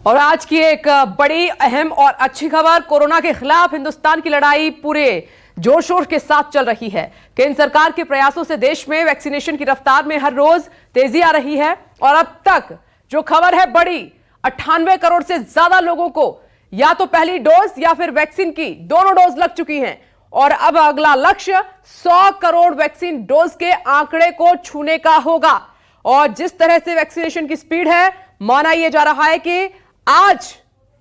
और आज की एक बड़ी अहम और अच्छी खबर, कोरोना के खिलाफ हिंदुस्तान की लड़ाई पूरे जोर शोर के साथ चल रही है। केंद्र सरकार के प्रयासों से देश में वैक्सीनेशन की रफ्तार में हर रोज तेजी आ रही है और अब तक जो खबर है बड़ी, 98 करोड़ से ज्यादा लोगों को या तो पहली डोज या फिर वैक्सीन की दोनों डोज लग चुकी हैं और अब अगला लक्ष्य 100 करोड़ वैक्सीन डोज के आंकड़े को छूने का होगा। और जिस तरह से वैक्सीनेशन की स्पीड है, माना यह जा रहा है कि आज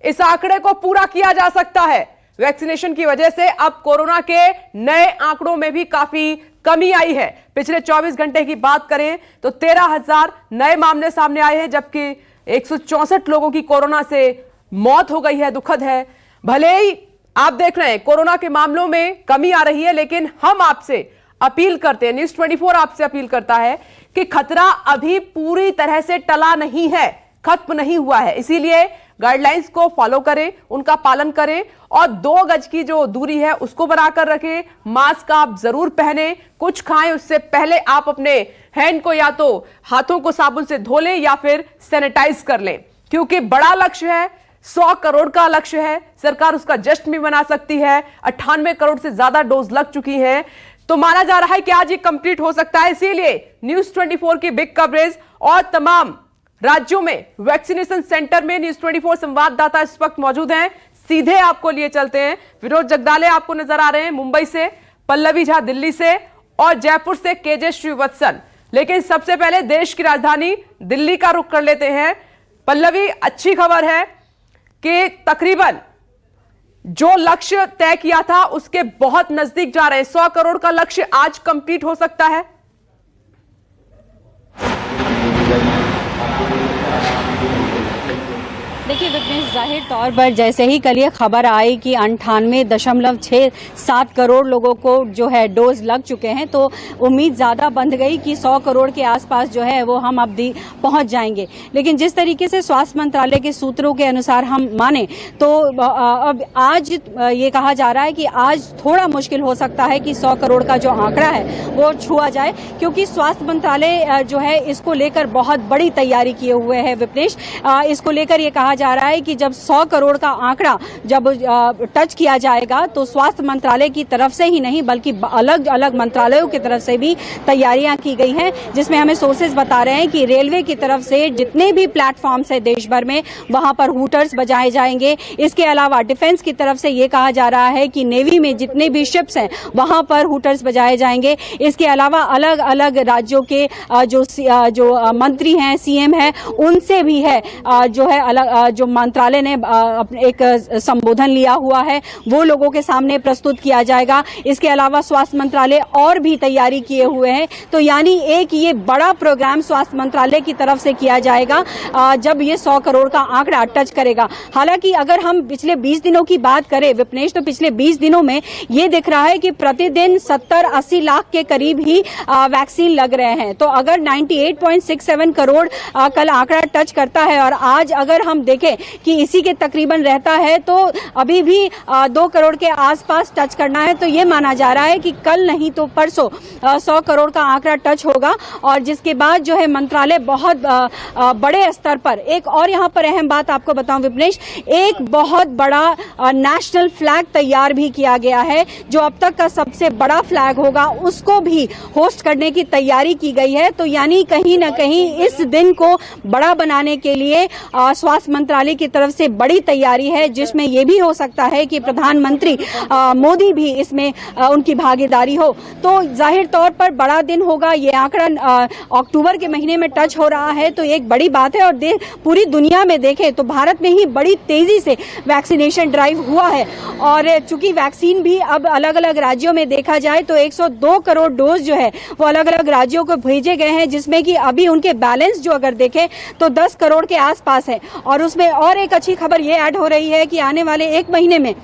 इस आंकड़े को पूरा किया जा सकता है। वैक्सीनेशन की वजह से अब कोरोना के नए आंकड़ों में भी काफी कमी आई है। पिछले 24 घंटे की बात करें तो 13,000 नए मामले सामने आए हैं, जबकि 164 लोगों की कोरोना से मौत हो गई है। दुखद है। भले ही आप देख रहे हैं कोरोना के मामलों में कमी आ रही है, लेकिन हम आपसे अपील करते हैं, न्यूज़ 24 आपसे अपील करता है कि खतरा अभी पूरी तरह से टला नहीं है, खत्म नहीं हुआ है। इसीलिए गाइडलाइंस को फॉलो करें, उनका पालन करें और 2 गज की जो दूरी है उसको बनाकर रखें। मास्क आप जरूर पहने, कुछ खाएं उससे पहले आप अपने हैंड को या तो हाथों को साबुन से धो लें या फिर सैनिटाइज कर लें, क्योंकि बड़ा लक्ष्य है, 100 करोड़ का लक्ष्य है। सरकार उसका जश्न भी मना सकती है। 98 करोड़ से ज्यादा डोज लग चुकी हैं, तो माना जा रहा है कि आज ये कंप्लीट हो सकता है। इसीलिए न्यूज़ 24 की बिग कवरेज और तमाम राज्यों में वैक्सीनेशन सेंटर में न्यूज़ 24 संवाददाता इस वक्त मौजूद हैं। सीधे आपको लिए चलते हैं। विनोद जगदाले आपको नजर आ रहे हैं मुंबई से, पल्लवी झा दिल्ली से और जयपुर से केजे श्रीवत्सन। लेकिन सबसे पहले देश की राजधानी दिल्ली का रुख कर लेते हैं। पल्लवी, अच्छी खबर है कि तकरीबन जो लक्ष्य तय किया था उसके बहुत नजदीक जा रहे हैं। 100 करोड़ का लक्ष्य आज कंप्लीट हो सकता है। देखिए विपनेश, जाहिर तौर पर जैसे ही कल ये खबर आई कि 98.67 करोड़ लोगों को जो है डोज लग चुके हैं, तो उम्मीद ज़्यादा बंध गई कि 100 करोड़ के आसपास जो है वो हम अब पहुंच जाएंगे। लेकिन जिस तरीके से स्वास्थ्य मंत्रालय के सूत्रों के अनुसार हम माने तो अब आज ये कहा जा रहा है कि आज थोड़ा मुश्किल हो सकता है कि 100 करोड़ का जो आंकड़ा है वो छुआ जाए, क्योंकि स्वास्थ्य मंत्रालय जो है इसको लेकर बहुत बड़ी तैयारी किए हुए है। विपनेश, इसको लेकर ये कहा जा रहा है कि जब 100 करोड़ का आंकड़ा जब टच किया जाएगा तो स्वास्थ्य मंत्रालय की तरफ से ही नहीं बल्कि अलग अलग मंत्रालयों की तरफ से भी तैयारियां की गई हैं, जिसमें हमें सोर्सेज बता रहे हैं कि रेलवे की तरफ से जितने भी प्लेटफॉर्म्स है देश भर में वहां पर हूटर्स बजाए जाएंगे। इसके अलावा डिफेंस की तरफ से ये कहा जा रहा है कि नेवी में जितने भी शिप्स हैं वहां पर हूटर्स बजाए जाएंगे। इसके अलावा अलग अलग राज्यों के जो मंत्री हैं, सीएम हैं, उनसे भी है जो है अलग जो मंत्रालय ने एक संबोधन लिया हुआ है वो लोगों के सामने प्रस्तुत किया जाएगा। इसके अलावा स्वास्थ्य मंत्रालय और भी तैयारी किए हुए हैं, तो यानी एक ये बड़ा प्रोग्राम स्वास्थ्य मंत्रालय की तरफ से किया जाएगा जब ये 100 करोड़ का आंकड़ा टच करेगा। हालांकि अगर हम पिछले 20 दिनों की बात करें विपनेश, तो पिछले 20 दिनों में ये दिख रहा है कि प्रतिदिन 70-80 लाख के करीब ही वैक्सीन लग रहे हैं। तो अगर 98.67 करोड़ कल आंकड़ा टच करता है और आज अगर हम देखें कि इसी के तकरीबन रहता है तो अभी भी 2 करोड़ के आसपास टच करना है, तो ये माना जा रहा है कि कल नहीं तो परसों 100 करोड़ का आंकड़ा टच होगा। और जिसके बाद जो है मंत्रालय बहुत बड़े स्तर पर, एक और यहाँ पर अहम बात आपको बताऊं विपनेश, एक बहुत बड़ा नेशनल फ्लैग तैयार भी किया गया है, जो अब तक का सबसे बड़ा फ्लैग होगा उसको भी होस्ट करने की तैयारी की गई है। तो यानी कहीं ना कहीं इस दिन को बड़ा बनाने के लिए स्वास्थ्य मंत्रालय की तरफ से बड़ी तैयारी है, जिसमें यह भी हो सकता है कि प्रधानमंत्री मोदी भी इसमें उनकी भागीदारी हो। तो जाहिर तौर पर बड़ा दिन होगा। ये आंकड़ा अक्टूबर के महीने में टच हो रहा है, तो एक बड़ी बात है। और पूरी दुनिया में देखें तो भारत में ही बड़ी तेजी से वैक्सीनेशन ड्राइव हुआ है। और चूंकि वैक्सीन भी अब अलग अलग राज्यों में देखा जाए तो 102 करोड़ डोज जो है वो अलग अलग राज्यों को भेजे गए हैं, जिसमें कि अभी उनके बैलेंस जो अगर देखें तो 10 करोड़ के आसपास है। और उसमें और एक अच्छी खबर ये ऐड हो रही है कि आने वाले 1 महीने में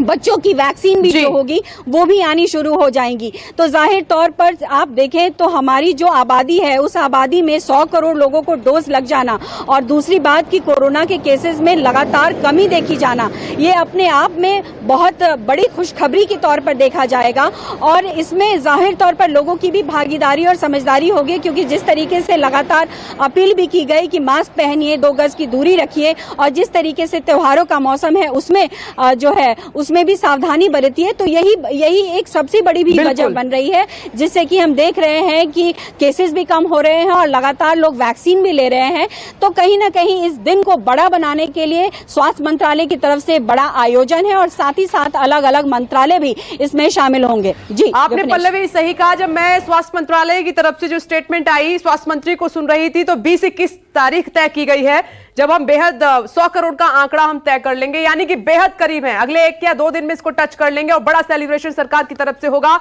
बच्चों की वैक्सीन भी जो होगी वो भी आनी शुरू हो जाएंगी। तो जाहिर तौर पर आप देखें तो हमारी जो आबादी है उस आबादी में 100 करोड़ लोगों को डोज लग जाना और दूसरी बात कि कोरोना के केसेस में लगातार कमी देखी जाना, ये अपने आप में बहुत बड़ी खुशखबरी के तौर पर देखा जाएगा। और इसमें जाहिर तौर पर लोगों की भी भागीदारी और समझदारी होगी, क्योंकि जिस तरीके से लगातार अपील भी की गई कि मास्क पहनिए, 2 गज की दूरी रखिए, और जिस तरीके से त्योहारों का मौसम है उसमें जो है उसमें भी सावधानी बरतिए, तो यही एक सबसे बड़ी भी वजह बन रही है, जिससे कि हम देख रहे हैं कि केसेस भी कम हो रहे हैं और लगातार लोग वैक्सीन भी ले रहे हैं। तो कहीं ना कहीं इस दिन को बड़ा बनाने के लिए स्वास्थ्य मंत्रालय की तरफ से बड़ा आयोजन है और साथ ही साथ अलग अलग मंत्रालय भी इसमें शामिल होंगे। जी, आपने पल्लवी सही कहा। जब मैं स्वास्थ्य मंत्रालय की तरफ से जो स्टेटमेंट आई स्वास्थ्य मंत्री को सुन रही थी, तो 20-21 तारीख तय की गई है जब हम बेहद 100 करोड़ का आंकड़ा हम तय कर लेंगे, यानी कि बेहद करीब है। अगले 1 या 2 दिन में इसको टच कर लेंगे और बड़ा सेलिब्रेशन सरकार की तरफ से होगा।